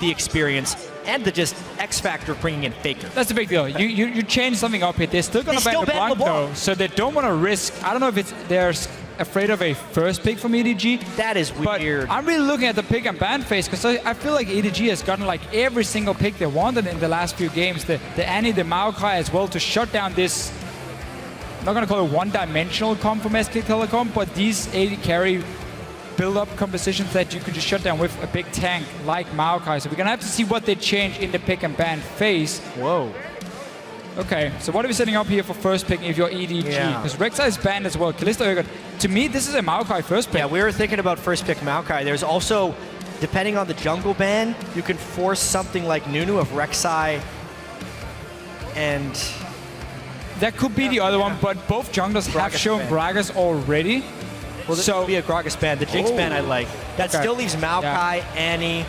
the experience and the just X factor of bringing in Faker. That's a big deal. You change something up here. They're still going to ban LeBlanc though, so they don't want to risk. I don't know if they're afraid of a first pick from EDG. That is weird. But I'm really looking at the pick and ban phase because I feel like EDG has gotten like every single pick they wanted in the last few games. The Annie, the Maokai as well to shut down this, I'm not going to call it one-dimensional comp from SK Telecom, but these AD carry build-up compositions that you could just shut down with a big tank like Maokai. So we're going to have to see what they change in the pick and ban phase. Whoa. Okay, so what are we setting up here for first pick if you're EDG? Because Rek'Sai is banned as well. Kalista, to me, this is a Maokai first pick. Yeah, we were thinking about first pick Maokai. There's also, depending on the jungle ban, you can force something like Nunu of Rek'Sai and... That could be the other one, but both junglers have shown Gragas already. Well, this would be a Gragas ban. The Jinx ban I like. That still leaves Maokai, Annie,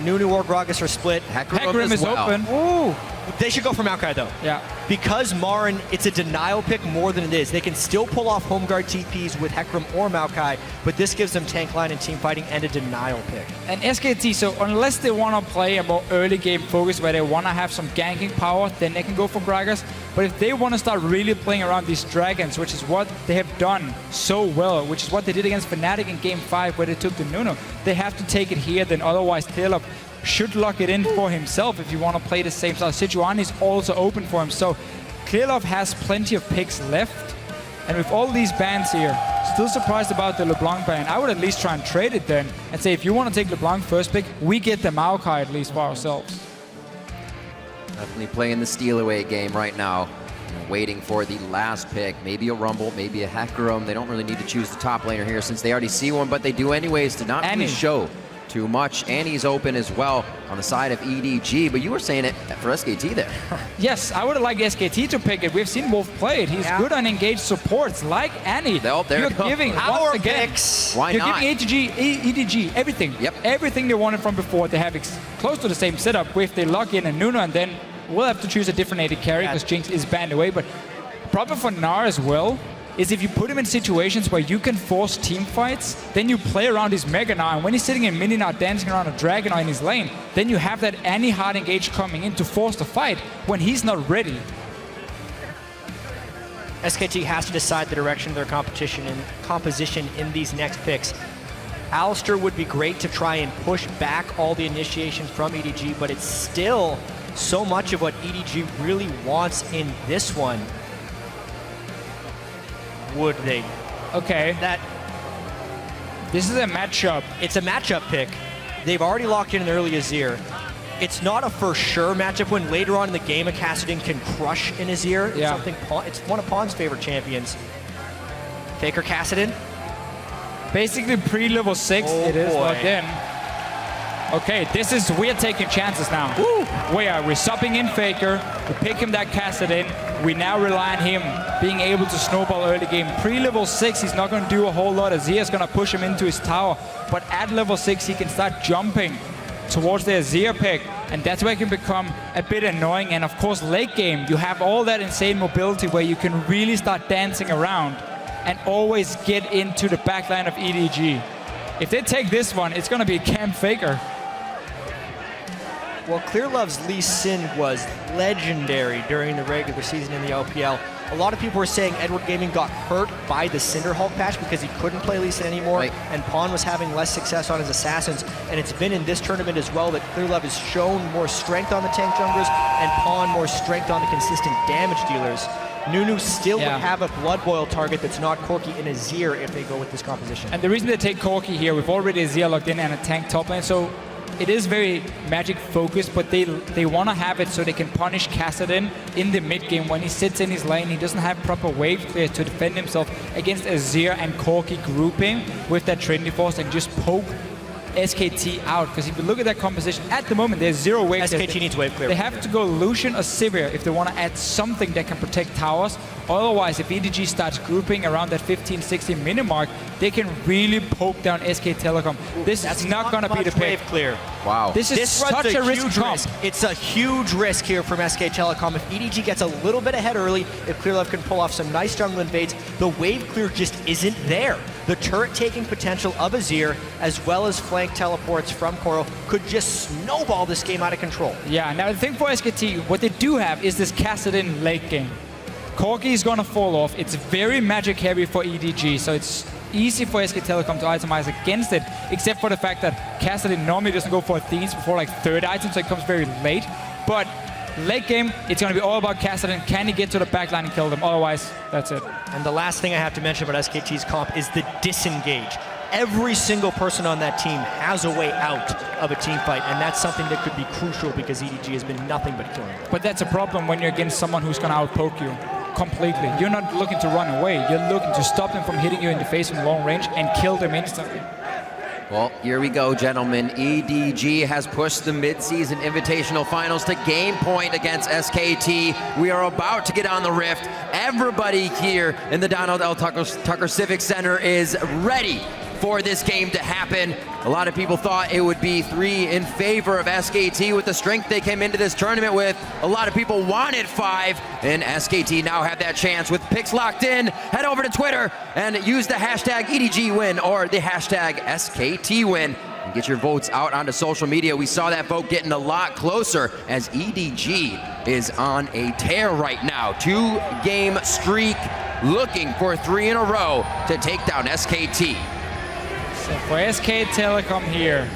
Nunu or Gragas are split. Hecarim is open. Ooh. They should go for Maokai though. Yeah. Because MaRin, it's a denial pick more than it is. They can still pull off home guard TPs with Hecarim or Maokai, but this gives them tank line and team fighting and a denial pick. And SKT, so unless they want to play a more early game focus where they want to have some ganking power, then they can go for Gragas. But if they want to start really playing around these dragons, which is what they have done so well, which is what they did against Fnatic in Game 5 where they took the Nunu, they have to take it here, then otherwise Clearlove should lock it in for himself if you want to play the same style. Sejuani is also open for him, so Clearlove has plenty of picks left. And with all these bans here, still surprised about the LeBlanc ban. I would at least try and trade it then and say if you want to take LeBlanc first pick, we get the Maokai at least for ourselves. Definitely playing the steal away game right now. Waiting for the last pick, maybe a Rumble, maybe a Hecarim. They don't really need to choose the top laner here since they already see one, but they do anyways to not really show too much. Annie's open as well on the side of EDG, but you were saying it for SKT there. Yes, I would have liked SKT to pick it. We've seen Wolf play it. He's good on engaged supports like Annie. You're giving our once again, picks. Why you're not? giving EDG everything. Yep. Everything they wanted from before. They have close to the same setup with they lock in a Nunu, and then we'll have to choose a different AD carry because Jinx is banned away. But the problem for Gnar as well is if you put him in situations where you can force team fights, then you play around his Mega Gnar, and when he's sitting in mini Gnar dancing around a Dragon or in his lane, then you have that Annie hard engage coming in to force the fight when he's not ready. SKT has to decide the direction of their composition in these next picks. Alistar would be great to try and push back all the initiations from EDG, but it's still so much of what EDG really wants in this one. Would they? Okay. This is a matchup. It's a matchup pick. They've already locked in an early Azir. It's not a for sure matchup when later on in the game a Kassadin can crush an Azir. Yeah. It's one of Pawn's favorite champions. Faker Kassadin. Basically pre-level 6, it is locked in. Okay, we're taking chances now. We're subbing in Faker, we pick him that Kassadin, we now rely on him being able to snowball early game. Pre-level 6, he's not going to do a whole lot. Azir is going to push him into his tower, but at level 6, he can start jumping towards the Azir pick, and that's where it can become a bit annoying. And of course, late game, you have all that insane mobility where you can really start dancing around and always get into the backline of EDG. If they take this one, it's going to be a Camp Faker. Well, Clearlove's Lee Sin was legendary during the regular season in the LPL. A lot of people were saying Edward Gaming got hurt by the Cinderhulk patch because he couldn't play Lee Sin anymore, and Pawn was having less success on his assassins. And it's been in this tournament as well that Clearlove has shown more strength on the tank junglers and Pawn more strength on the consistent damage dealers. Nunu still would have a Blood Boil target that's not Corki and Azir if they go with this composition. And the reason they take Corki here, we've already Azir locked in and a tank top lane, so it is very magic focused, but they want to have it so they can punish Kassadin in the mid game when he sits in his lane. He doesn't have proper wave clear to defend himself against Azir and Corki grouping with that Trinity Force and just poke SKT out. Because if you look at that composition, at the moment there's 0 wave. SKT needs wave clear. They have to go Lucian or Sivir if they want to add something that can protect towers. Otherwise, if EDG starts grouping around that 15-16 minute mark, they can really poke down SK Telecom. This is not going to be the pick. Wave clear. Wow. This is such a risk. It's a huge risk here from SK Telecom. If EDG gets a little bit ahead early, if Clearlove can pull off some nice jungle invades, the wave clear just isn't there. the turret-taking potential of Azir, as well as flank teleports from Koro, could just snowball this game out of control. Yeah, now the thing for SKT, what they do have is this Kassadin late game. Corki is gonna fall off. It's very magic heavy for EDG, so it's easy for SK Telecom to itemize against it, except for the fact that Kassadin normally doesn't go for Athenes before like third item, so it comes very late. But late game, it's going to be all about Kassadin. Can he get to the backline and kill them? Otherwise, that's it. And the last thing I have to mention about SKT's comp is the disengage. Every single person on that team has a way out of a team fight, and that's something that could be crucial because EDG has been nothing but killing them. But that's a problem when you're against someone who's going to outpoke you completely. You're not looking to run away. You're looking to stop them from hitting you in the face from long range and kill them instantly. Well, here we go, gentlemen. EDG has pushed the mid-season Invitational Finals to game point against SKT. We are about to get on the Rift. Everybody here in the Donald L. Tucker Civic Center is ready for this game to happen. A lot of people thought it would be 3 in favor of SKT with the strength they came into this tournament with. A lot of people wanted 5, and SKT now have that chance with picks locked in. Head over to Twitter and use the hashtag EDGWin or the hashtag SKTWin and get your votes out onto social media. We saw that vote getting a lot closer as EDG is on a tear right now. 2-game streak, looking for 3 in a row to take down SKT. So for SK Telecom here,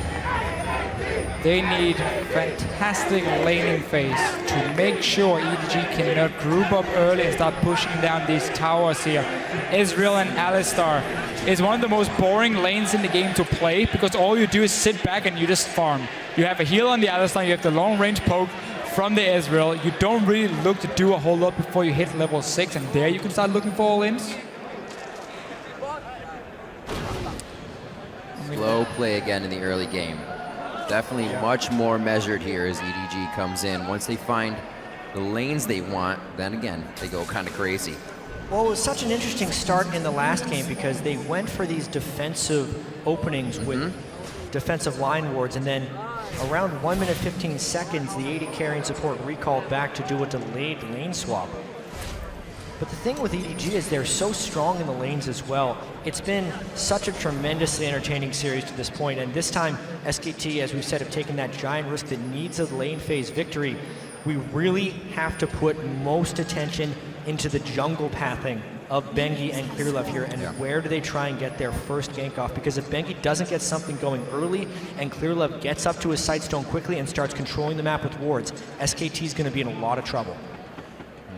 they need fantastic laning phase to make sure EDG cannot group up early and start pushing down these towers here. Ezreal and Alistar is one of the most boring lanes in the game to play because all you do is sit back and you just farm. You have a heal on the Alistar, you have the long range poke from the Ezreal. You don't really look to do a whole lot before you hit level 6, and there you can start looking for all-ins. Slow play again in the early game. Definitely much more measured here as EDG comes in. Once they find the lanes they want, then again, they go kind of crazy. Well, it was such an interesting start in the last game because they went for these defensive openings with defensive line wards, and then around 1 minute 15 seconds, the AD carrying support recalled back to do a delayed lane swap. But the thing with EDG is they're so strong in the lanes as well. It's been such a tremendously entertaining series to this point, and this time SKT, as we've said, have taken that giant risk that needs a lane phase victory. We really have to put most attention into the jungle pathing of Bengi and Clearlove here, and where do they try and get their first gank off? Because if Bengi doesn't get something going early and Clearlove gets up to his sightstone quickly and starts controlling the map with wards, SKT is going to be in a lot of trouble.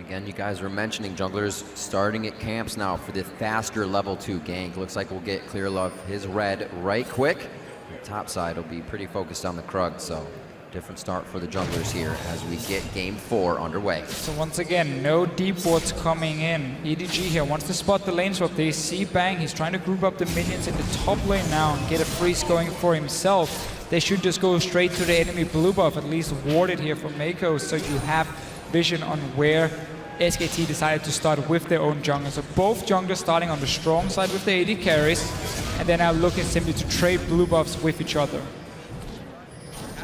Again, you guys were mentioning junglers starting at camps now for the faster level 2 gank. Looks like we'll get Clearlove his red right quick. The top side will be pretty focused on the Krug, so different start for the junglers here as we get game 4 underway. So once again, no deep wards coming in. EDG here wants to spot the lane swap. They see Bang. He's trying to group up the minions in the top lane now and get a freeze going for himself. They should just go straight to the enemy blue buff, at least warded here from Meiko, so you have vision on where SKT decided to start with their own jungle. So both junglers starting on the strong side with the AD carries, and they're now looking simply to trade blue buffs with each other.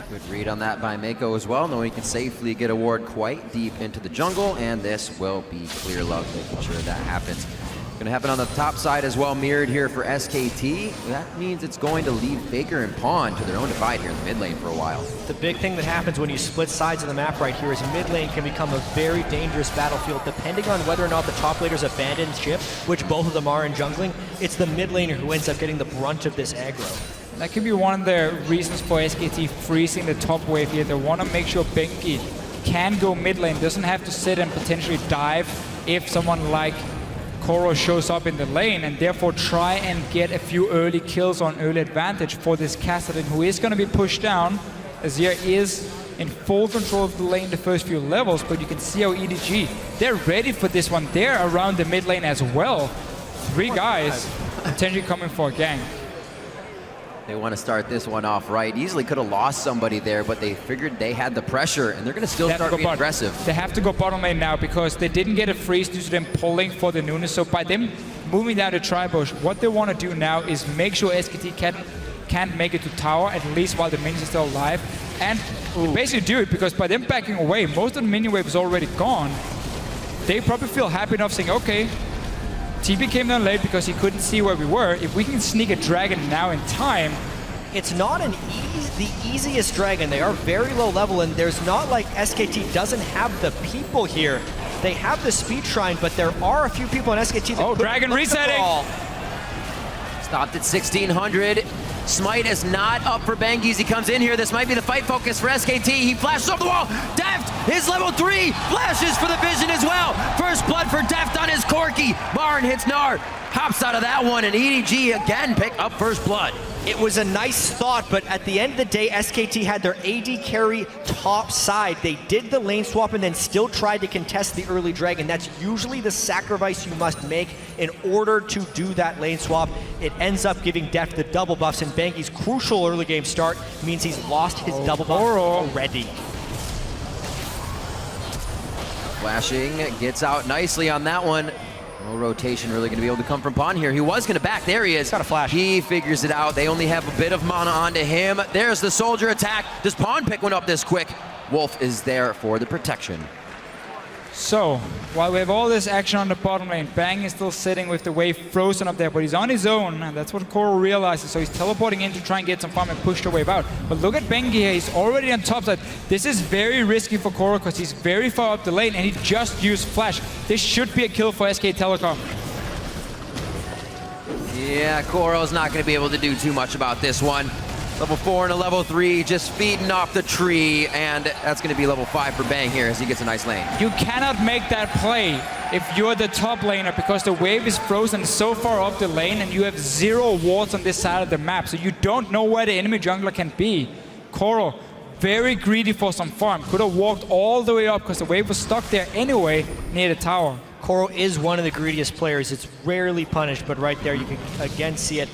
Good read on that by Meiko as well, knowing he can safely get a ward quite deep into the jungle, and this will be Clearlove making sure that happens. Going to happen on the top side as well, mirrored here for SKT. That means it's going to leave Faker and Pawn to their own divide here in the mid lane for a while. The big thing that happens when you split sides of the map right here is mid lane can become a very dangerous battlefield depending on whether or not the top laners abandon ship, which both of them are in jungling. It's the mid laner who ends up getting the brunt of this aggro. That could be one of the reasons for SKT freezing the top wave here. They want to make sure Bengi can go mid lane, doesn't have to sit and potentially dive if someone like Koro shows up in the lane, and therefore try and get a few early kills on early advantage for this Kassadin, who is going to be pushed down. Azir is in full control of the lane the first few levels, but you can see how EDG, they're ready for this one. They're around the mid lane as well. 3 guys potentially coming for a gank. They want to start this one off right. Easily could have lost somebody there, but they figured they had the pressure, and they're going to still start being aggressive. They have to go bottom lane now because they didn't get a freeze due to them pulling for the Nunu. So by them moving down to Tribush, what they want to do now is make sure SKT can't make it to tower, at least while the minions are still alive. And basically do it because by them backing away, most of the minion wave is already gone. They probably feel happy enough saying, okay, TP came down late because he couldn't see where we were. If we can sneak a dragon now in time, it's not the easiest dragon. They are very low level, and there's not like SKT doesn't have the people here. They have the speed shrine, but there are a few people in SKT that dragon resetting. Stopped at 1600. Smite is not up for Bengi as he comes in here. This might be the fight focus for SKT. He flashes over the wall. Deft is level 3. Flashes for the vision as well. First blood for Deft on his Corki. MaRin hits Gnar. Hops out of that one, and EDG again pick up first blood. It was a nice thought, but at the end of the day, SKT had their AD carry top side. They did the lane swap and then still tried to contest the early dragon. That's usually the sacrifice you must make in order to do that lane swap. It ends up giving Deft the double buffs, and Bengi's crucial early game start means he's lost his double buff already. Flashing gets out nicely on that one. No rotation really going to be able to come from Pawn here. He was going to back. There he is. Got a flash. He figures it out. They only have a bit of mana onto him. There's the soldier attack. Does Pawn pick one up this quick? Wolf is there for the protection. So, while we have all this action on the bottom lane, Bang is still sitting with the wave frozen up there, but he's on his own, and that's what Koro realizes. So he's teleporting in to try and get some farm and push the wave out. But look at Bengi here, he's already on top side. This is very risky for Koro because he's very far up the lane, and he just used Flash. This should be a kill for SK Telecom. Yeah, Koro's not going to be able to do too much about this one. Level 4 and a level 3 just feeding off the tree, and that's going to be level 5 for Bang here as he gets a nice lane. You cannot make that play if you're the top laner because the wave is frozen so far up the lane and you have 0 wards on this side of the map, so you don't know where the enemy jungler can be. Koro, very greedy for some farm. Could have walked all the way up because the wave was stuck there anyway near the tower. Koro is one of the greediest players. It's rarely punished, but right there you can again see it.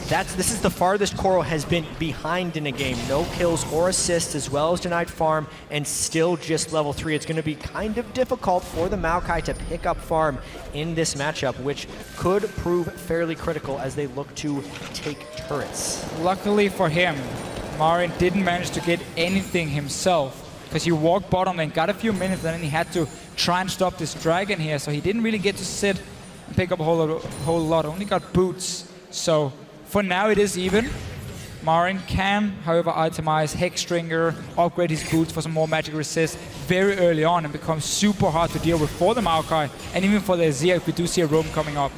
This is the farthest Koro has been behind in a game. No kills or assists, as well as denied farm, and still just level 3. It's going to be kind of difficult for the Maokai to pick up farm in this matchup, which could prove fairly critical as they look to take turrets. Luckily for him, MaRin didn't manage to get anything himself because he walked bottom lane, got a few minutes, and then he had to try and stop this dragon here, so he didn't really get to sit and pick up a whole lot. Only got boots, so for now it is even. MaRin can, however, itemize Hexstringer, upgrade his boots for some more magic resist very early on and become super hard to deal with for the Maokai and even for the Azir if we do see a roam coming up.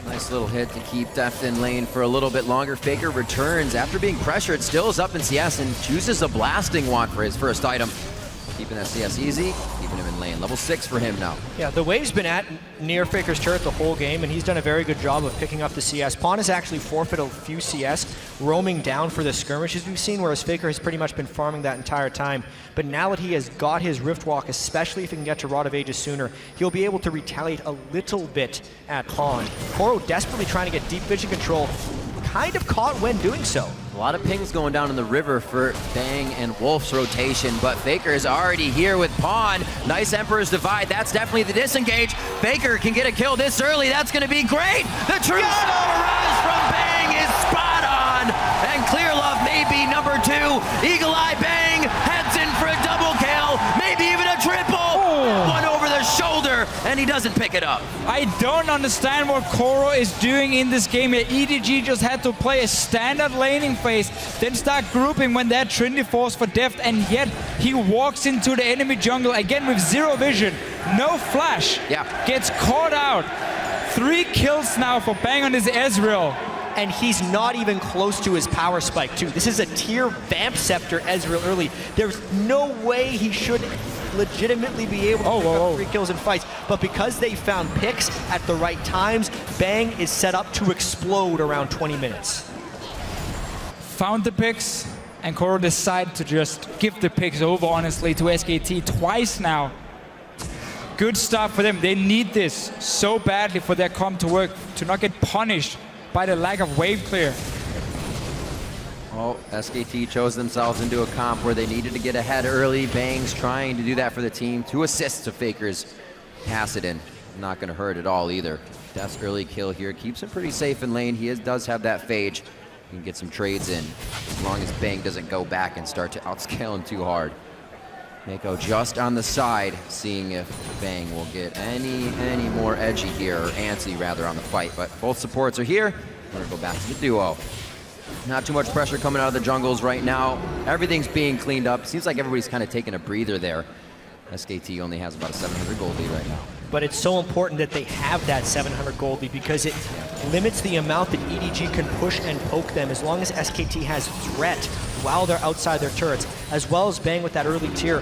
Nice little hit to keep Deft in lane for a little bit longer. Faker returns after being pressured, still is up in CS and chooses a blasting wand for his first item. Keeping that CS easy, keeping him in lane. Level 6 for him now. Yeah, the wave's been at near Faker's turret the whole game, and he's done a very good job of picking up the CS. Pawn has actually forfeited a few CS, roaming down for the skirmishes we've seen, whereas Faker has pretty much been farming that entire time. But now that he has got his Rift Walk, especially if he can get to Rod of Ages sooner, he'll be able to retaliate a little bit at Pawn. Koro desperately trying to get deep vision control, kind of caught when doing so. A lot of pings going down in the river for Bang and Wolf's rotation, but Faker is already here with Pawn. Nice Emperor's Divide. That's definitely the disengage. Faker can get a kill this early. That's going to be great. The true Mirage from Bang is spot on. And Clearlove may be number 2. Eagle Eye Bang heads in for a double kill, maybe even a triple. One over the shoulder, and he doesn't pick it up. I don't understand what Koro is doing in this game here. EDG just had to play a standard laning phase, then start grouping when they're Trinity Force for Deft, and yet he walks into the enemy jungle again with 0 vision, no flash. Yeah. Gets caught out. 3 kills now for Bang on his Ezreal. And he's not even close to his power spike, too. This is a tier Vamp Scepter Ezreal early. There's no way he should legitimately be able to pick up 3 kills in fights. But because they found picks at the right times, Bang is set up to explode around 20 minutes. Found the picks, and Koro decided to just give the picks over, honestly, to SKT twice now. Good stuff for them. They need this so badly for their comp to work, to not get punished by the lack of wave clear. Oh, SKT chose themselves into a comp where they needed to get ahead early. Bang's trying to do that for the team. 2 assists to Faker's Kassadin. Not going to hurt at all either. Deft's early kill here keeps him pretty safe in lane. He does have that phage. He can get some trades in as long as Bang doesn't go back and start to outscale him too hard. Meiko just on the side, seeing if Bang will get any more edgy here, or antsy rather, on the fight. But both supports are here. We're gonna go back to the duo. Not too much pressure coming out of the jungles right now. Everything's being cleaned up. Seems like everybody's kind of taking a breather there. SKT only has about a 700 gold lead right now. But it's so important that they have that 700 gold lead because it limits the amount that EDG can push and poke them as long as SKT has threat while they're outside their turrets, as well as Bang with that early tier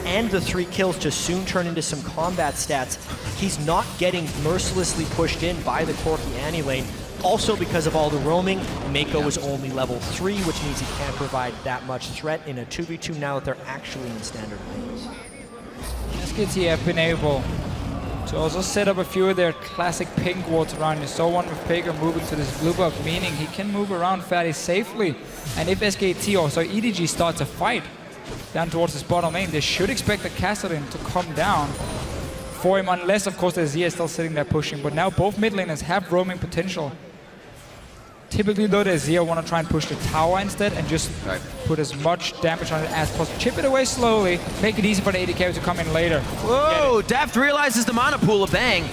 and the 3 kills to soon turn into some combat stats. He's not getting mercilessly pushed in by the Corki Annie lane. Also because of all the roaming, Meiko is only level 3, which means he can't provide that much threat in a 2v2 now that they're actually in standard lanes. SKT have been able to also set up a few of their classic pink wards around. You saw one with Faker moving to this blue buff, meaning he can move around fairly safely. And if SKT, or so EDG, starts a fight down towards his bottom lane, they should expect the Kassadin to come down for him, unless of course the Azir is still sitting there pushing. But now both mid laners have roaming potential. Typically though, the Azir want to try and push the tower instead and just put as much damage on it as possible. Chip it away slowly, make it easy for the AD carry to come in later. Whoa, Deft realizes the mana pool of Bang.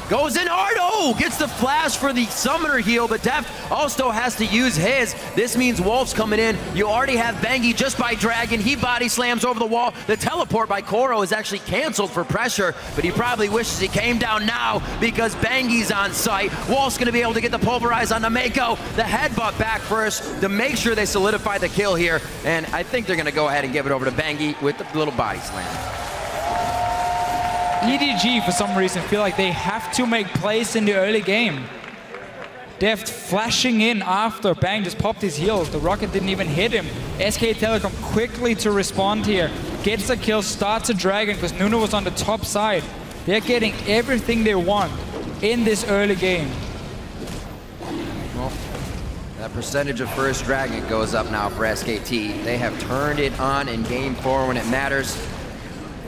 Goes in hard, oh, gets the flash for the summoner heal, but Deft also has to use his. This means Wolf's coming in. You already have Bengi just by Dragon. He body slams over the wall. The teleport by Koro is actually canceled for pressure, but he probably wishes he came down now because Bengi's on site. Wolf's gonna be able to get the pulverize on the Meiko. The headbutt back first to make sure they solidify the kill here, and I think they're gonna go ahead and give it over to Bengi with the little body slam. EDG, for some reason, feel like they have to make plays in the early game. Deft flashing in after Bang just popped his heal. The rocket didn't even hit him. SK Telecom quickly to respond here. Gets a kill, starts a dragon because Nunu was on the top side. They're getting everything they want in this early game. Well, that percentage of first dragon goes up now for SKT. They have turned it on in game 4 when it matters.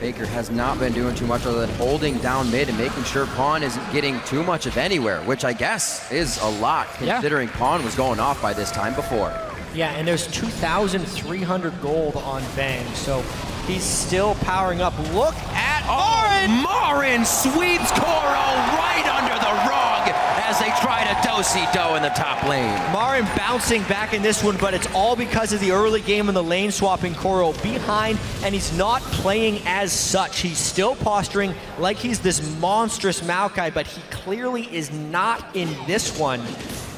Faker has not been doing too much other than holding down mid and making sure Pawn isn't getting too much of anywhere, which I guess is a lot considering Pawn was going off by this time before. Yeah, and there's 2,300 gold on Bang, so he's still powering up. Look at MaRin! MaRin sweeps Koro right under the rug as they try to do-si-do in the top lane. MaRin bouncing back in this one, but it's all because of the early game and the lane swapping. Koro behind, and he's not playing as such. He's still posturing like he's this monstrous Maokai, but he clearly is not in this one.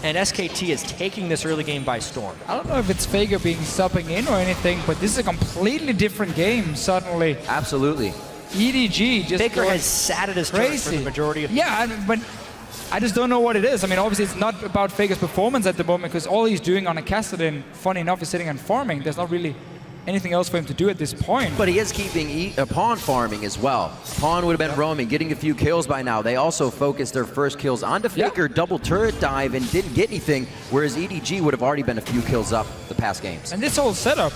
And SKT is taking this early game by storm. I don't know if it's Faker being subbing in or anything, but this is a completely different game suddenly. Absolutely. EDG just Faker has sat at his turret for the majority of but I just don't know what it is. I mean, obviously it's not about Faker's performance at the moment because all he's doing on a Kassadin, funny enough, is sitting and farming. There's not really anything else for him to do at this point. But he is keeping Pawn farming as well. Pawn would have been roaming, getting a few kills by now. They also focused their first kills onto Faker, double turret dive, and didn't get anything, whereas EDG would have already been a few kills up the past games. And this whole setup,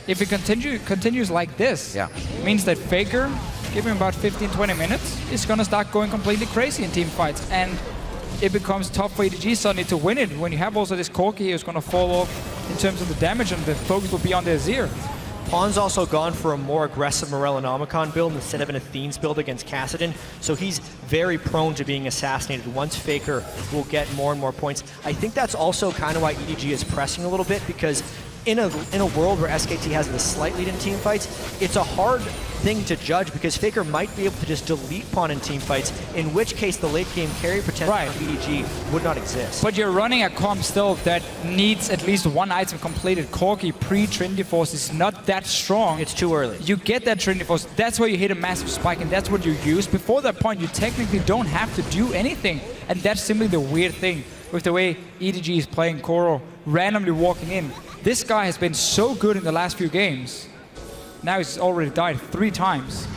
if it continues like this, means that Faker, give him about 15-20 minutes, is going to start going completely crazy in team fights. And it becomes tough for EDG suddenly to win it when you have also this Corki who's going to fall off in terms of the damage, and the focus will be on the Azir. Pawn's also gone for a more aggressive Morellonomicon build instead of an Athene's build against Kassadin, so he's very prone to being assassinated once Faker will get more and more points. I think that's also kind of why EDG is pressing a little bit, because in a world where SKT has the slight lead in team fights, it's a hard thing to judge because Faker might be able to just delete Pawn in team fights, in which case the late game carry potential for EDG would not exist. But you're running a comp still that needs at least one item completed. Corki pre-Trinity Force is not that strong. It's too early. You get that Trinity Force, that's where you hit a massive spike, and that's what you use. Before that point, you technically don't have to do anything, and that's simply the weird thing with the way EDG is playing Koro, randomly walking in. This guy has been so good in the last few games. Now he's already died 3 times.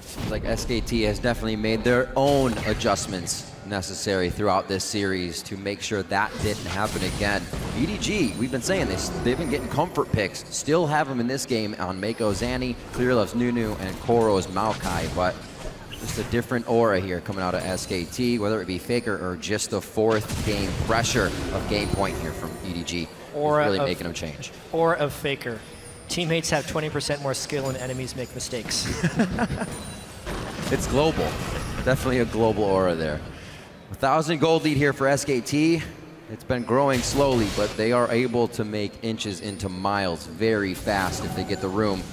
Seems like SKT has definitely made their own adjustments necessary throughout this series to make sure that didn't happen again. EDG, we've been saying this, they've been getting comfort picks. Still have them in this game on Meiko's Annie, Clearlove's Nunu, and Koro's Maokai, but just a different aura here coming out of SKT, whether it be Faker or just the 4th game pressure of game point here from EDG. Really making them change. Aura of Faker. Teammates have 20% more skill and enemies make mistakes. It's global. Definitely a global aura there. 1,000 gold lead here for SKT. It's been growing slowly, but they are able to make inches into miles very fast if they get the room.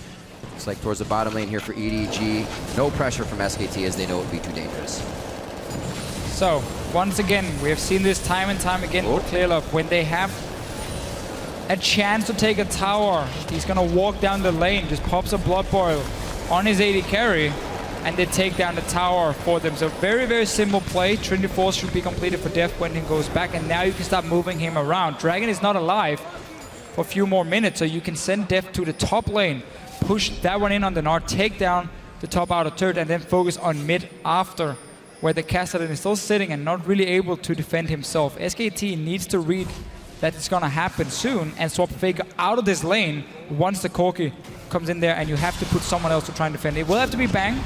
Looks like towards the bottom lane here for EDG. No pressure from SKT as they know it would be too dangerous. So, once again, we have seen this time and time again for Clearlove. When they have a chance to take a tower, he's gonna walk down the lane, just pops a Blood Boil on his AD carry, and they take down the tower for them. So very, very simple play. Trinity Force should be completed for Deft when he goes back, and now you can start moving him around. Dragon is not alive for a few more minutes, so you can send Deft to the top lane, push that one in on the Gnar, take down the top outer turret, and then focus on mid after, where the Kassadin is still sitting and not really able to defend himself. SKT needs to read that it's gonna happen soon and swap Faker out of this lane once the Corki comes in there, and you have to put someone else to try and defend. It will have to be Bang,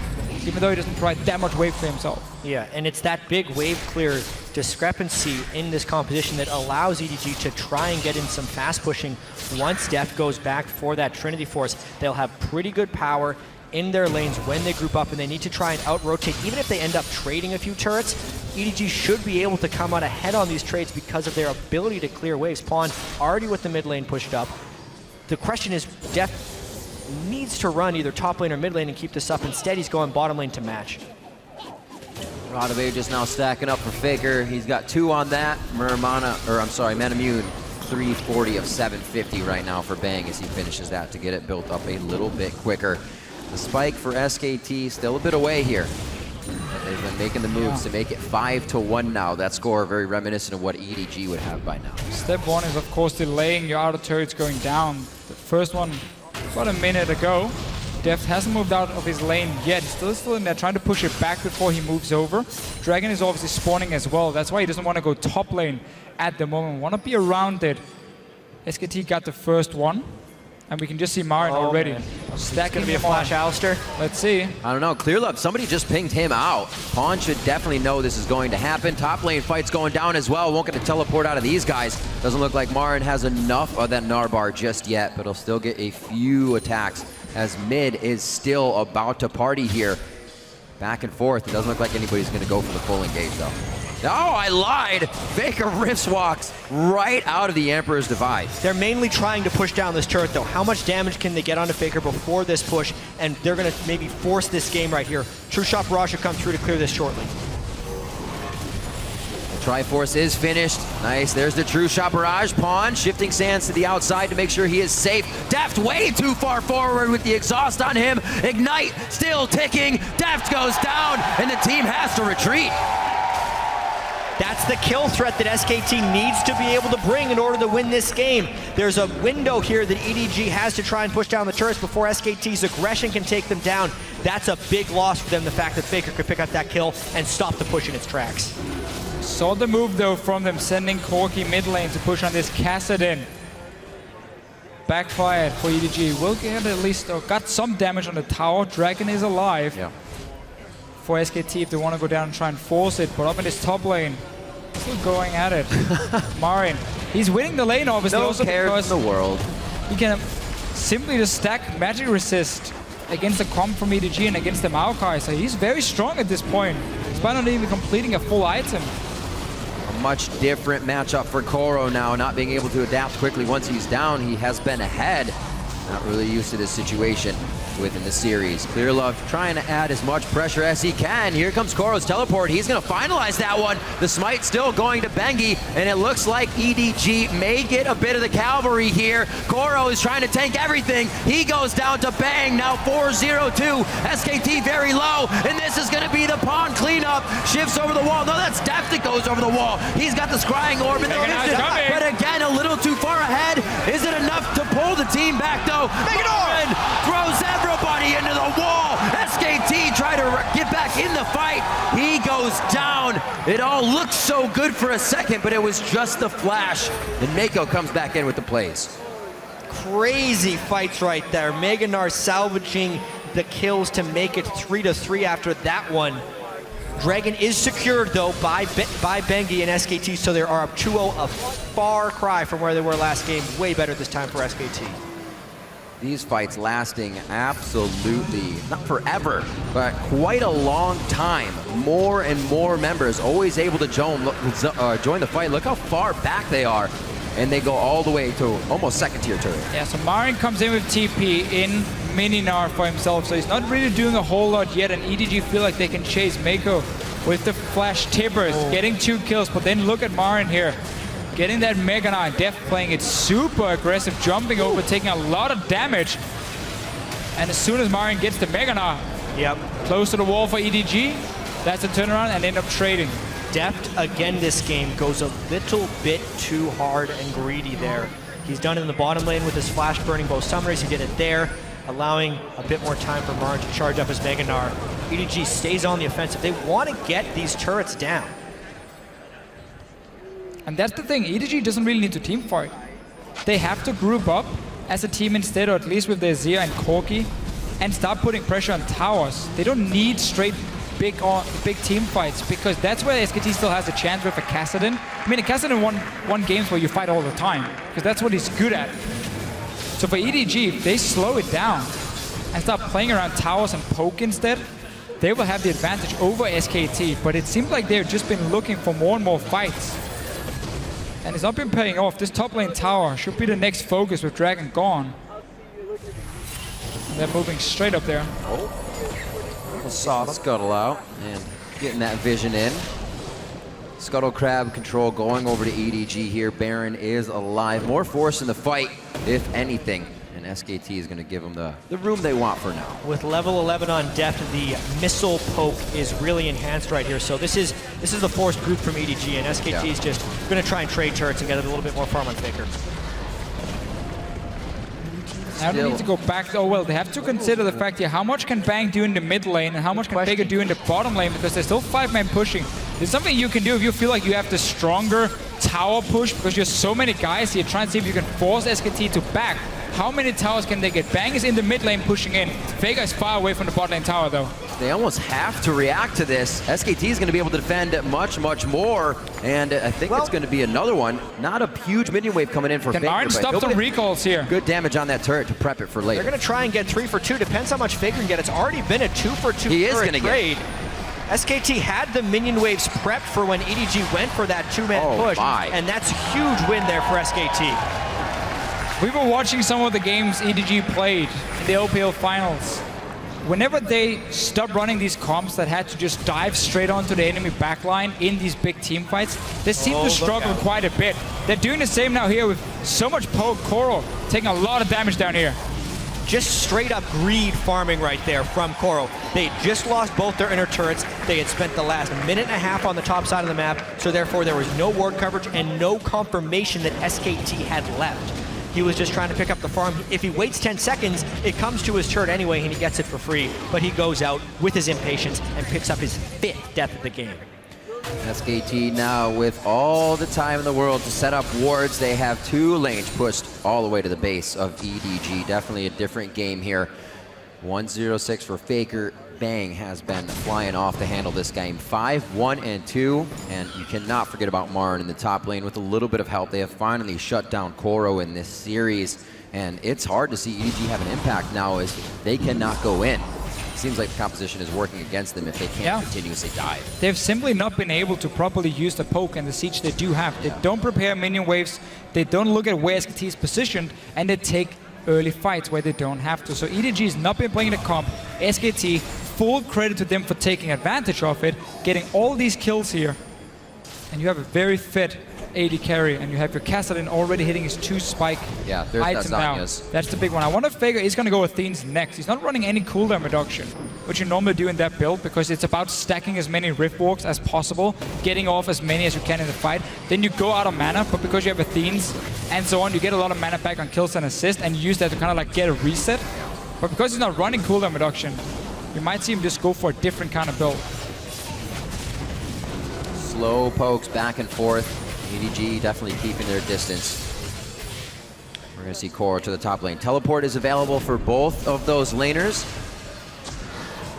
even though he doesn't provide that much wave for himself. Yeah, and it's that big wave clear discrepancy in this composition that allows EDG to try and get in some fast pushing. Once Deft goes back for that Trinity Force, they'll have pretty good power in their lanes when they group up, and they need to try and out-rotate. Even if they end up trading a few turrets, EDG should be able to come out ahead on these trades because of their ability to clear waves. Pawn already with the mid lane pushed up. The question is, Deft needs to run either top lane or mid lane and keep this up. Instead, he's going bottom lane to match. Rod of Ages now stacking up for Faker. He's got 2 on that. Manamune, 340 of 750 right now for Bang as he finishes that to get it built up a little bit quicker. The spike for SKT still a bit away here. But they've been making the moves to make it 5-1 now. That score very reminiscent of what EDG would have by now. Step one is, of course, delaying your outer turrets going down. The first one about a minute ago. Deft hasn't moved out of his lane yet. Still in there trying to push it back before he moves over. Dragon is obviously spawning as well. That's why he doesn't want to go top lane at the moment. Want to be around it. SKT got the first one. And we can just see MaRin already. Stacking be a flash Alistar. Let's see. I don't know. Clearlove, somebody just pinged him out. Pawn should definitely know this is going to happen. Top lane fight's going down as well. Won't get to teleport out of these guys. Doesn't look like MaRin has enough of that Gnar bar just yet, but he'll still get a few attacks as mid is still about to party here. Back and forth. It doesn't look like anybody's going to go for the full engage though. Oh, I lied! Faker riffs walks right out of the Emperor's device. They're mainly trying to push down this turret though. How much damage can they get onto Faker before this push? And they're gonna maybe force this game right here. True Shot Barrage should come through to clear this shortly. The Triforce is finished. Nice, there's the True Shot Barrage. Pawn shifting sands to the outside to make sure he is safe. Deft way too far forward with the exhaust on him. Ignite still ticking. Deft goes down and the team has to retreat. That's the kill threat that SKT needs to be able to bring in order to win this game. There's a window here that EDG has to try and push down the turrets before SKT's aggression can take them down. That's a big loss for them, the fact that Faker could pick up that kill and stop the push in its tracks. Saw the move though from them, sending Corki mid lane to push on this Kassadin. Backfired for EDG. Will get at least, got some damage on the tower. Dragon is alive. Yeah. For SKT if they want to go down and try and force it, but up in this top lane, still going at it. MaRin, he's winning the lane obviously. No cares in the world. He can simply just stack magic resist against the comp from EDG and against the Maokai, so he's very strong at this point, despite not even completing a full item. A much different matchup for Koro now, not being able to adapt quickly once he's down. He has been ahead. Not really used to this situation within the series. Clearlove trying to add as much pressure as he can. Here comes Koro's teleport. He's going to finalize that one. The smite still going to Bengi, and it looks like EDG may get a bit of the cavalry here. Koro is trying to tank everything. He goes down to Bang, now 4-0-2. SKT very low, and this is going to be the pawn cleanup. Shifts over the wall. No, that's Deft that goes over the wall. He's got the scrying orb in the distance, but again, a little too far ahead. Is it enough to pull the team back, though? MaRin throws everybody into the wall. SKT try to get back in the fight. He goes down. It all looked so good for a second, but it was just the flash. And Meiko comes back in with the plays. Crazy fights right there. Gnar salvaging the kills to make it 3-3 after that one. Dragon is secured though by Bengi and SKT, so there are up 2-0, a far cry from where they were last game. Way better this time for SKT. These fights lasting absolutely, not forever, but quite a long time. More and more members always able to join the fight. Look how far back they are. And they go all the way to almost second tier turret. Yeah, so MaRin comes in with TP in mini Gnar for himself, so he's not really doing a whole lot yet, and EDG feel like they can chase Meiko with the flash tippers, getting 2 kills, but then look at MaRin here. Getting that Mega Gnar, Deft playing it super aggressive, jumping over, taking a lot of damage. And as soon as MaRin gets the Mega Gnar, close to the wall for EDG, that's a turnaround and end up trading. Deft, again this game, goes a little bit too hard and greedy there. He's done it in the bottom lane with his flash burning both summoners. He did it there, allowing a bit more time for MaRin to charge up his Mega Gnar. EDG stays on the offensive. They want to get these turrets down. And that's the thing, EDG doesn't really need to team fight. They have to group up as a team instead, or at least with the Azir and Corki, and start putting pressure on towers. They don't need straight big team fights, because that's where SKT still has a chance with a Kassadin. I mean, a Kassadin won games where you fight all the time, because that's what he's good at. So for EDG, if they slow it down and start playing around towers and poke instead, they will have the advantage over SKT. But it seems like they've just been looking for more and more fights. And it's not been paying off. This top lane tower should be the next focus with Dragon gone. And they're moving straight up there. Scuttle out and getting that vision in. Scuttle Crab control going over to EDG here. Baron is alive. More force in the fight, if anything. And SKT is going to give them the room they want for now. With level 11 on Deft, the missile poke is really enhanced right here. So this is the forced group from EDG, and SKT is just going to try and trade turrets and get a little bit more farm on Faker. Now they need to go back. Oh well, they have to consider the fact here, how much can Bang do in the mid lane and how much can Faker do in the bottom lane, because there's still 5-man pushing. There's something you can do if you feel like you have the stronger tower push, because you have so many guys here. Try and see if you can force SKT to back. How many towers can they get? Bang is in the mid lane pushing in. Faker is far away from the bot lane tower though. They almost have to react to this. SKT is going to be able to defend much, much more. And I think it's going to be another one. Not a huge minion wave coming in for Faker. Can MaRin stop some recalls here? Good damage on that turret to prep it for later. They're going to try and get 3 for 2. Depends how much Faker can get. It's already been a 2 for 2 he is going to trade. SKT had the minion waves prepped for when EDG went for that 2-man push. And that's a huge win there for SKT. We were watching some of the games EDG played in the OPL finals. Whenever they stopped running these comps that had to just dive straight onto the enemy backline in these big team fights, they seem to struggle quite a bit. They're doing the same now here with so much poke. Koro taking a lot of damage down here. Just straight up greed farming right there from Koro. They had just lost both their inner turrets. They had spent the last minute and a half on the top side of the map, so therefore there was no ward coverage and no confirmation that SKT had left. He was just trying to pick up the farm. If he waits 10 seconds, it comes to his turret anyway, and he gets it for free. But he goes out with his impatience and picks up his 5th death of the game. SKT now with all the time in the world to set up wards. They have 2 lanes pushed all the way to the base of EDG. Definitely a different game here. 1-0-6 for Faker. Bang has been flying off to handle this game. 5-1-2, and you cannot forget about MaRin in the top lane. With a little bit of help, they have finally shut down Koro in this series, and it's hard to see EDG have an impact now as they cannot go in. It seems like the composition is working against them if they can't continuously dive. They've simply not been able to properly use the poke and the siege they do have. They don't prepare minion waves, they don't look at where SKT is positioned, and they take early fights where they don't have to. So EDG has not been playing the comp. SKT, full credit to them for taking advantage of it, getting all these kills here. And you have a very fit AD carry, and you have your Kassadin already hitting his 2 spike item now. That's the big one. I wonder if Faker is going to go with Athene's next. He's not running any cooldown reduction, which you normally do in that build, because it's about stacking as many Rift Walks as possible, getting off as many as you can in the fight. Then you go out of mana, but because you have Athene's and so on, you get a lot of mana back on kills and assist, and you use that to kind of like get a reset. But because he's not running cooldown reduction, you might see him just go for a different kind of build. Slow pokes back and forth. EDG definitely keeping their distance. We're going to see Koro to the top lane. Teleport is available for both of those laners.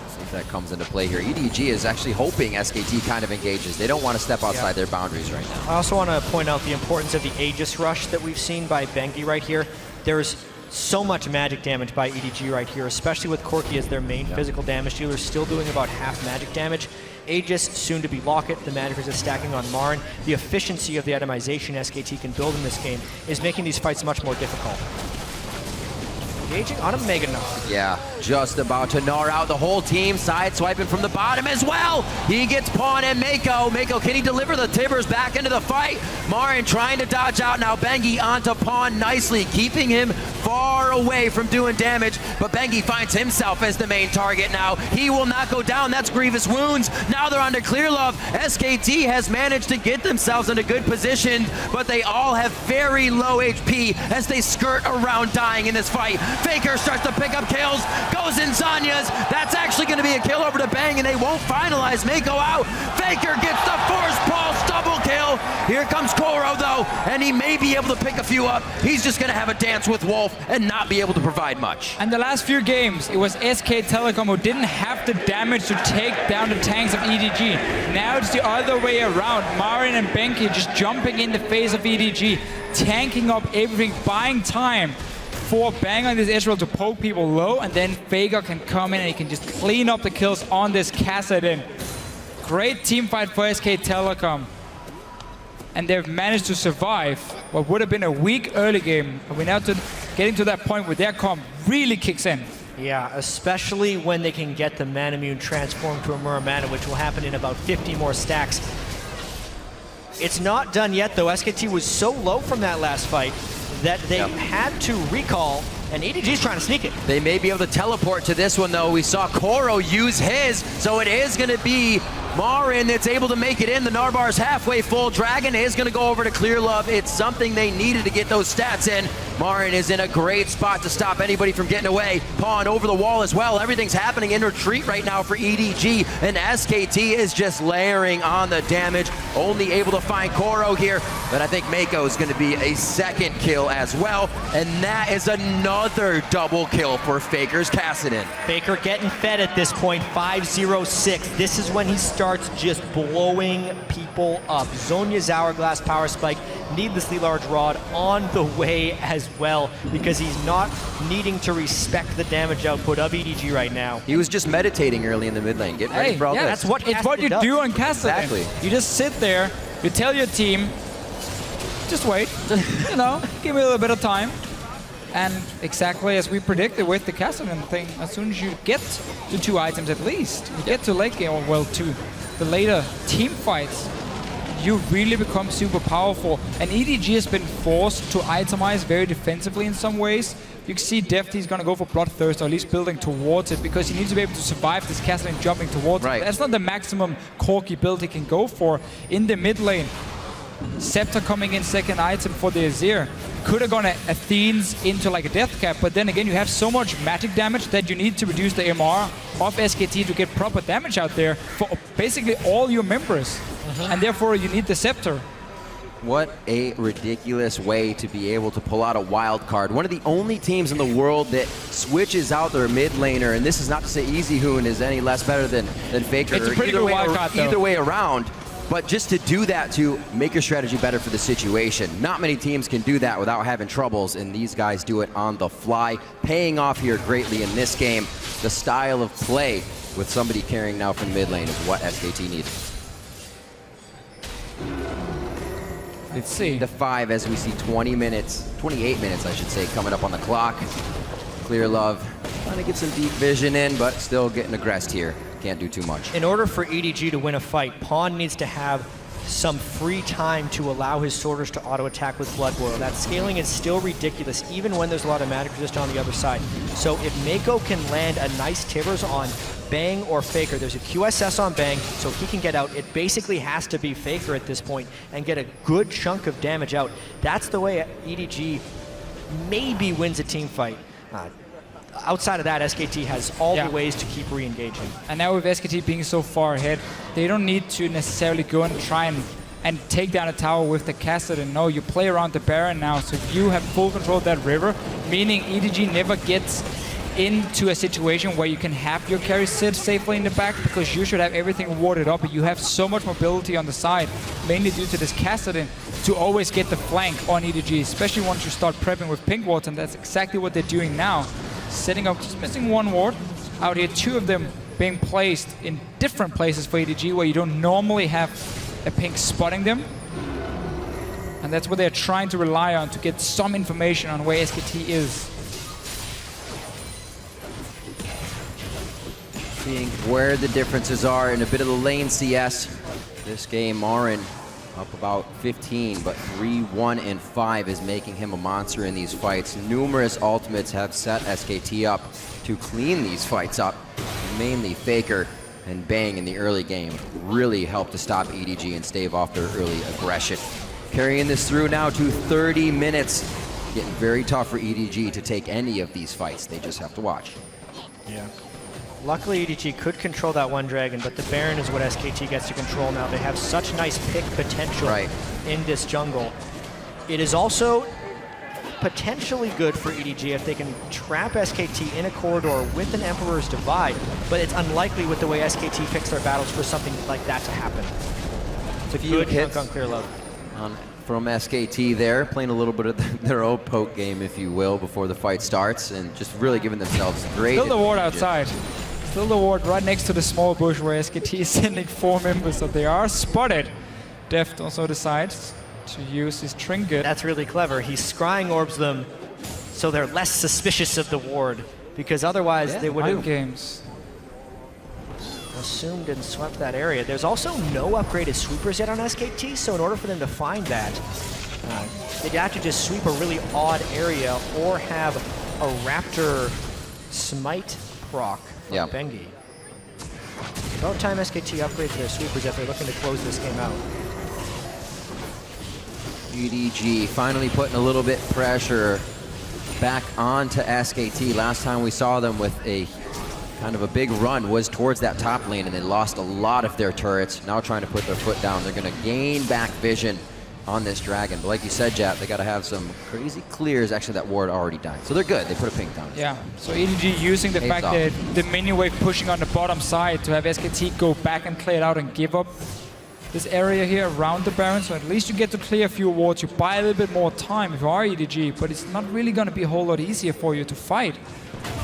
See if that comes into play here. EDG is actually hoping SKT kind of engages. They don't want to step outside their boundaries right now. I also want to point out the importance of the Aegis rush that we've seen by Bengi right here. There's So much magic damage by EDG right here, especially with Corki as their main physical damage dealer, still doing about half magic damage. Aegis, soon to be Locket, the magic resist stacking on MaRin. The efficiency of the itemization SKT can build in this game is making these fights much more difficult. Engaging on a Mega Gnar. Yeah, just about to Gnar out. The whole team side swiping from the bottom as well. He gets Pawn and Meiko. Meiko, can he deliver the Tibbers back into the fight? MaRin trying to dodge out now. Bengi onto Pawn nicely, keeping him far away from doing damage, but Bengi finds himself as the main target now. He will not go down. That's grievous wounds. Now they're on to Clearlove. SKT has managed to get themselves in a good position, but they all have very low HP as they skirt around dying in this fight. Faker starts to pick up kills, goes in Zanya's. That's actually going to be a kill over to Bang, and they won't finalize. Meiko out. Faker gets the force pulse double kill. Here comes Koro though, and he may be able to pick a few up. He's just going to have a dance with Wolf and not be able to provide much. And the last few games, it was SK Telecom who didn't have the damage to take down the tanks of EDG. Now it's the other way around. MaRin and Bengi just jumping in the face of EDG, tanking up everything, buying time for Bang on this Ezreal to poke people low, and then Faker can come in and he can just clean up the kills on this Kassadin. Great team fight for SK Telecom. And they've managed to survive what would have been a weak early game. But we're now getting to that point where their comp really kicks in. Yeah, especially when they can get the Manamune transformed to a Muramana, which will happen in about 50 more stacks. It's not done yet, though. SKT was so low from that last fight that they had to recall, and EDG's trying to sneak it. They may be able to teleport to this one, though. We saw Koro use his, so it is going to be MaRin that's able to make it in. The Narbar's halfway full. Dragon is going to go over to Clearlove. It's something they needed to get those stats in. MaRin is in a great spot to stop anybody from getting away. Pawn over the wall as well. Everything's happening in retreat right now for EDG, and SKT is just layering on the damage. Only able to find Koro here, but I think Meiko is going to be a second kill as well, and that is another double kill for Faker's Kassadin. Faker getting fed at this point, 5-0-6. This is when he starts just blowing people up. Zonya's Hourglass Power Spike, needlessly large rod on the way as well, because he's not needing to respect the damage output of EDG right now. He was just meditating early in the mid lane, getting ready for all this. That's what it's what you does. do on Kassadin. Exactly. You just sit there, you tell your team, just wait, you know, give me a little bit of time. And exactly as we predicted with the Kassadin thing, as soon as you get to 2 items at least, you get to late game, or well, to the later team fights, you really become super powerful. And EDG has been forced to itemize very defensively in some ways. You can see Deft, he's going to go for Bloodthirst, or at least building towards it, because he needs to be able to survive this Kassadin jumping towards it. That's not the maximum Corki build he can go for in the mid lane. Scepter coming in second item for the Azir. Could have gone Athene's into like a death cap, but then again you have so much magic damage that you need to reduce the MR of SKT to get proper damage out there for basically all your members. And therefore you need the Scepter. What a ridiculous way to be able to pull out a wild card. One of the only teams in the world that switches out their mid laner, and this is not to say EasyHoon is any less better than Faker. It's a pretty good wild card, though. Either way around. But just to do that to make your strategy better for the situation. Not many teams can do that without having troubles, and these guys do it on the fly. Paying off here greatly in this game. The style of play with somebody carrying now from mid lane is what SKT needs. Let's see. The 5 as we see 28 minutes I should say, coming up on the clock. Clearlove trying to get some deep vision in, but still getting aggressed here. Can't do too much. In order for EDG to win a fight, Pawn needs to have some free time to allow his sorters to auto-attack with Blood Boil. That scaling is still ridiculous, even when there's a lot of magic resist on the other side. So if Meiko can land a nice Tibbers on Bang or Faker, there's a QSS on Bang, so he can get out. It basically has to be Faker at this point and get a good chunk of damage out. That's the way EDG maybe wins a team fight. Outside of that, SKT has all the ways to keep re-engaging. And now with SKT being so far ahead, they don't need to necessarily go and try and take down a tower with the Kassadin. No, you play around the Baron now, so you have full control of that river, meaning EDG never gets into a situation where you can have your carry sit safely in the back, because you should have everything warded up, but you have so much mobility on the side, mainly due to this Kassadin, to always get the flank on EDG, especially once you start prepping with pink wards, and that's exactly what they're doing now. Setting up, just missing one ward. Out here, 2 of them being placed in different places for EDG where you don't normally have a pink spotting them. And that's what they're trying to rely on to get some information on where SKT is. Seeing where the differences are in a bit of the lane CS. This game, MaRin up about 15, but 3-1 and 5 is making him a monster in these fights. Numerous ultimates have set SKT up to clean these fights up. Mainly Faker and Bang in the early game really helped to stop EDG and stave off their early aggression. Carrying this through now to 30 minutes. Getting very tough for EDG to take any of these fights. They just have to watch. Yeah. Luckily, EDG could control that one dragon, but the Baron is what SKT gets to control now. They have such nice pick potential in this jungle. It is also potentially good for EDG if they can trap SKT in a corridor with an Emperor's Divide, but it's unlikely with the way SKT picks their battles for something like that to happen. It's a good hit on Clearlove. From SKT there, playing a little bit of their own poke game, if you will, before the fight starts, and just really giving themselves great Still the ward outside. Still the ward right next to the small bush where SKT is sending 4 members, so they are spotted. Deft also decides to use his trinket. That's really clever. He's scrying orbs them so they're less suspicious of the ward, because otherwise they would have games. Assumed and swept that area. There's also no upgraded sweepers yet on SKT, so in order for them to find that, they'd have to just sweep a really odd area or have a Raptor smite proc from Bengi. About time SKT upgrades their sweepers if they're looking to close this game out. EDG finally putting a little bit pressure back onto SKT. Last time we saw them with a kind of a big run was towards that top lane, and they lost a lot of their turrets. Now trying to put their foot down. They're going to gain back vision on this dragon. But like you said, Jatt, they got to have some crazy clears. Actually, that ward already died. So they're good. They put a pink down. Yeah, so EDG using the fact that the minion wave pushing on the bottom side to have SKT go back and clear it out and give up this area here around the Baron. So at least you get to clear a few wards. You buy a little bit more time if you are EDG, but it's not really going to be a whole lot easier for you to fight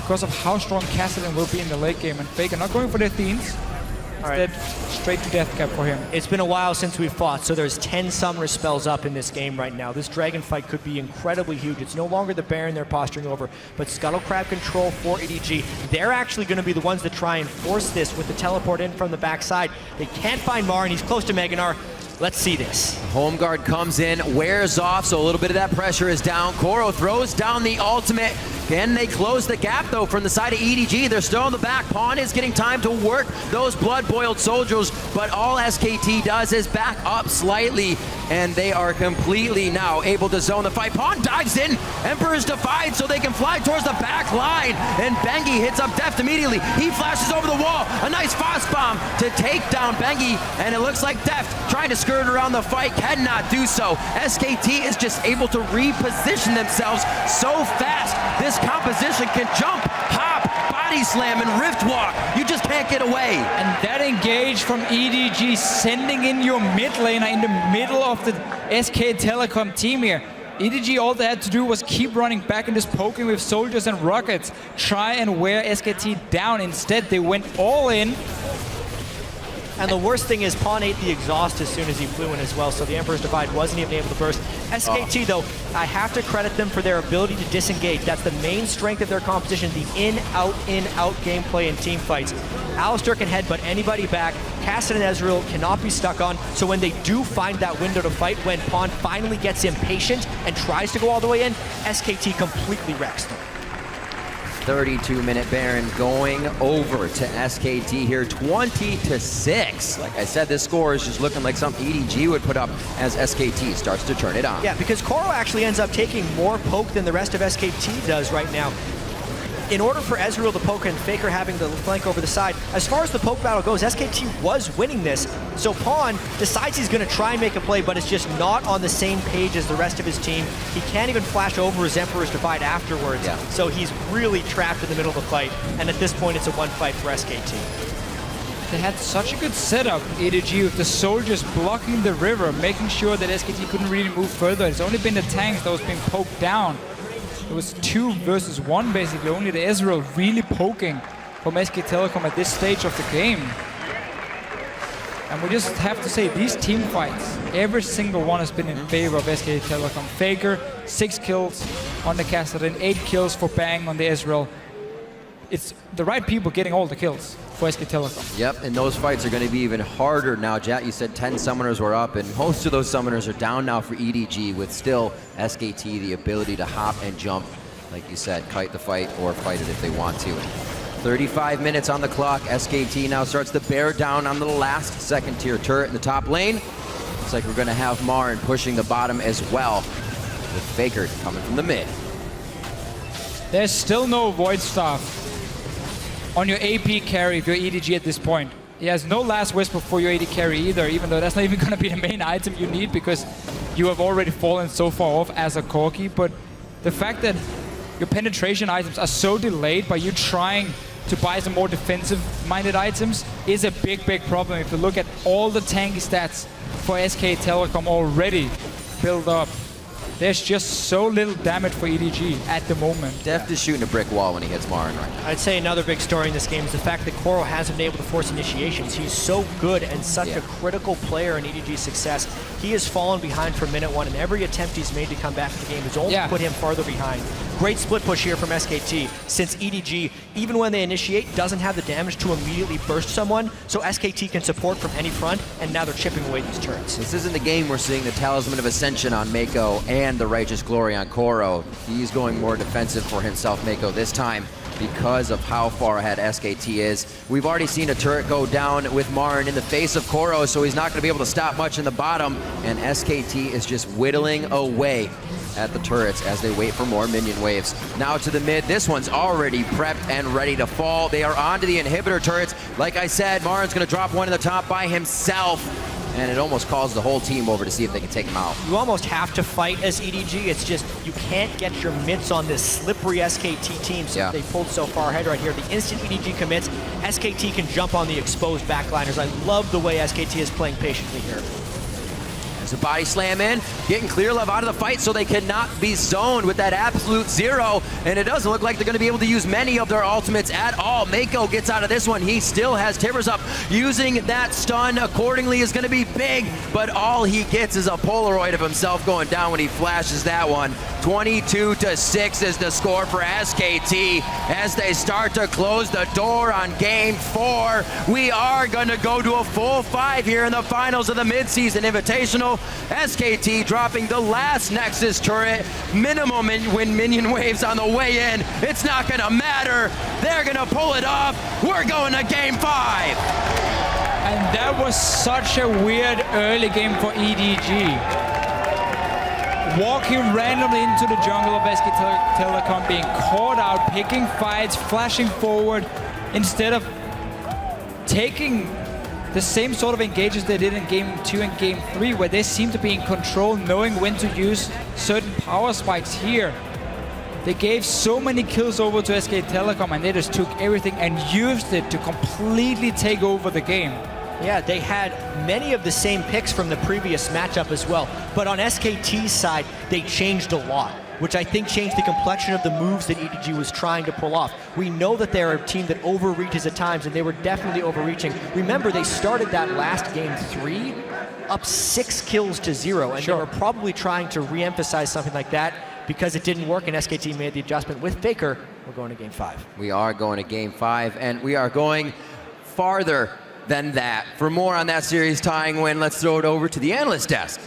because of how strong Kassadin will be in the late game. And Faker not going for their Theans. Instead, straight to death cap for him. It's been a while since we've fought, so there's 10 Summoner spells up in this game right now. This dragon fight could be incredibly huge. It's no longer the Baron they're posturing over, but Scuttle Crab control for EDG. They're actually going to be the ones that try and force this with the teleport in from the backside. They can't find MaRin. He's close to Gnar. Let's see this. Home guard comes in, wears off, so a little bit of that pressure is down. Koro throws down the ultimate. Can they close the gap, though, from the side of EDG? They're still in the back. Pawn is getting time to work those blood-boiled soldiers, but all SKT does is back up slightly, and they are completely now able to zone the fight. Pawn dives in. Emperor's Divide so they can fly towards the back line, and Bengi hits up Deft immediately. He flashes over the wall. A nice Frost Bomb to take down Bengi, and it looks like Deft trying to skirt around the fight cannot do so. SKT is just able to reposition themselves so fast. This composition can jump, hop, body slam, and rift walk. You just can't get away. And that engage from EDG sending in your mid laner in the middle of the SK Telecom team here. EDG, all they had to do was keep running back and just poking with soldiers and rockets, try and wear SKT down. Instead, they went all in. And the worst thing is Pawn ate the exhaust as soon as he flew in as well, so the Emperor's Divide wasn't even able to burst. SKT, though, I have to credit them for their ability to disengage. That's the main strength of their composition, the in-out gameplay in team fights. Alistar can headbutt anybody back. Kassadin and Ezreal cannot be stuck on, so when they do find that window to fight, when Pawn finally gets impatient and tries to go all the way in, SKT completely wrecks them. 32-minute Baron going over to SKT here, 20-6. Like I said, this score is just looking like something EDG would put up as SKT starts to turn it on. Yeah, because Koro actually ends up taking more poke than the rest of SKT does right now. in order for Ezreal to poke and Faker having the flank over the side, as far as the poke battle goes, SKT was winning this. So Pawn decides he's going to try and make a play, but it's just not on the same page as the rest of his team. He can't even flash over his Emperor's Divide afterwards. Yeah. So he's really trapped in the middle of the fight. And at this point, it's a one fight for SKT. They had such a good setup, EDG, with the soldiers blocking the river, making sure that SKT couldn't really move further. It's only been the tanks that was being poked down. It was 2 versus 1, basically. Only the Ezreal really poking from SK Telecom at this stage of the game. And we just have to say, these team fights, every single one has been in favor of SK Telecom. Faker, 6 kills on the Kassadin, 8 kills for Bang on the Ezreal. It's the right people getting all the kills for SK Telecom. Yep, and those fights are going to be even harder now. Jatt, you said 10 summoners were up, and most of those summoners are down now for EDG, with still SKT the ability to hop and jump, like you said, kite the fight or fight it if they want to. 35 minutes on the clock. SKT now starts to bear down on the last second-tier turret in the top lane. Looks like we're going to have MaRin pushing the bottom as well, with Faker coming from the mid. There's still no Void Staff on your AP carry if you're EDG at this point. He has no Last Whisper for your AD carry either, even though that's not even going to be the main item you need because you have already fallen so far off as a Corki. But the fact that your penetration items are so delayed by you trying to buy some more defensive-minded items is a big, big problem. If you look at all the tanky stats for SK Telecom already built up, there's just so little damage for EDG at the moment. Deft is shooting a brick wall when he hits MaRin right now. I'd say another big story in this game is the fact that Koro hasn't been able to force initiations. He's so good and such a critical player in EDG's success. He has fallen behind from minute 1, and every attempt he's made to come back to the game has only put him farther behind. Great split push here from SKT, since EDG, even when they initiate, doesn't have the damage to immediately burst someone, so SKT can support from any front, and now they're chipping away these turrets. This isn't the game we're seeing the Talisman of Ascension on Meiko and the Righteous Glory on Koro. He's going more defensive for himself, Meiko, this time because of how far ahead SKT is. We've already seen a turret go down with MaRin in the face of Koro, so he's not going to be able to stop much in the bottom, and SKT is just whittling away at the turrets as they wait for more minion waves. Now to the mid. This one's already prepped and ready to fall. They are onto the inhibitor turrets. Like I said, MaRin's going to drop one in the top by himself, and it almost calls the whole team over to see if they can take him out. You almost have to fight as EDG. It's just you can't get your mitts on this slippery SKT team, so they pulled so far ahead right here. The instant EDG commits, SKT can jump on the exposed backliners. I love the way SKT is playing patiently here. There's a body slam in, getting Clearlove out of the fight so they cannot be zoned with that absolute 0, and it doesn't look like they're going to be able to use many of their ultimates at all. Meiko gets out of this one. He still has Timbers up. Using that stun accordingly is going to be big, but all he gets is a Polaroid of himself going down when he flashes that one. 22-6 is the score for SKT as they start to close the door on Game 4. We are going to go to a full 5 here in the finals of the mid-season Invitational. SKT dropping the last Nexus turret, minimum when minion waves on the way in. It's not going to matter. They're going to pull it off. We're going to Game 5. And that was such a weird early game for EDG. Walking randomly into the jungle of SK Telecom, being caught out, picking fights, flashing forward, instead of taking the same sort of engages they did in Game 2 and Game 3, where they seem to be in control, knowing when to use certain power spikes here. They gave so many kills over to SK Telecom, and they just took everything and used it to completely take over the game. Yeah, they had many of the same picks from the previous matchup as well. But on SKT's side, they changed a lot, which I think changed the complexion of the moves that EDG was trying to pull off. We know that they're a team that overreaches at times, and they were definitely overreaching. Remember, they started that last Game 3 up 6 kills to 0, and they were probably trying to re-emphasize something like that because it didn't work, and SKT made the adjustment. With Faker, we're going to Game 5. We are going to Game 5, and we are going farther than that. For more on that series tying win, let's throw it over to the analyst desk.